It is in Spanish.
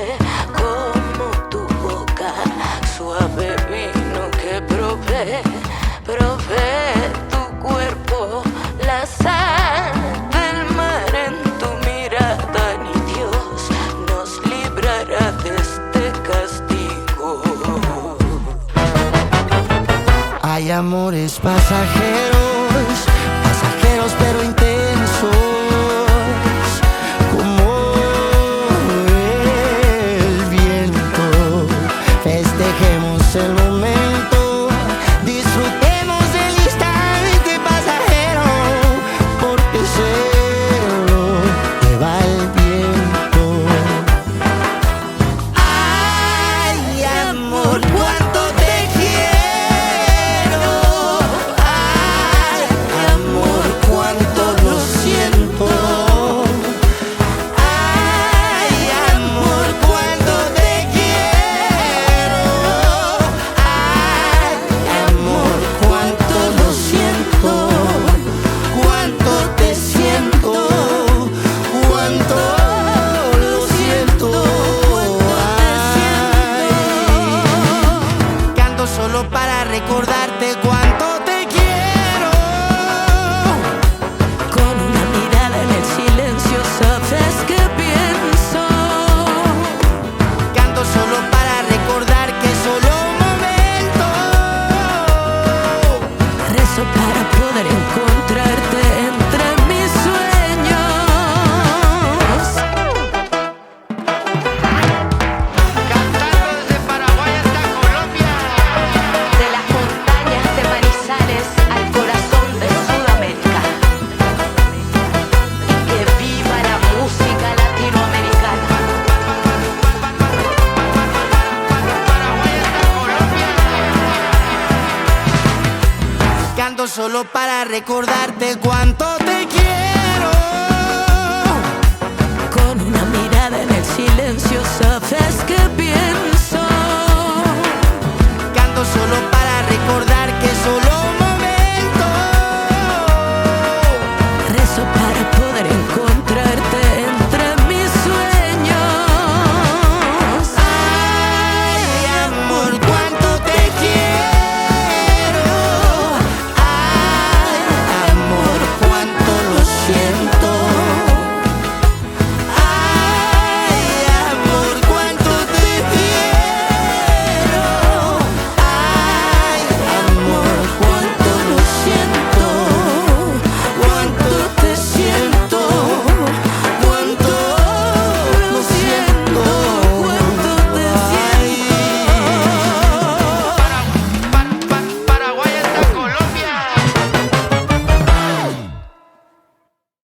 noche, como tu boca, suave vino que probé tu cuerpo, la sal del mar en tu mirada, ni Dios nos librará de este castigo. Hay amores pasajeros, pasajeros pero intensos, como el viento. Festejemos el momento, disfrutemos del instante pasajero, porque se lo lleva el viento. Ay, amor, cuánto te quiero. Ay, amor, cuánto lo siento. Ay, amor, cuánto te quiero. Ay, amor, cuánto lo siento. Cuánto te siento. Cuánto lo siento. Ay, canto solo para recordarte cuánto te quiero. Con una mirada en el silencio sabes que pienso. Canto solo para recordar que es solo un momento. Rezo para poder encontrarte entre mis sueños. Cantando desde Paraguay hasta Colombia. De las montañas de Manizales al corazón de Sudamérica. Que viva la música latinoamericana. Paraguay hasta Colombia. Canto solo para recordarte cuánto te quiero.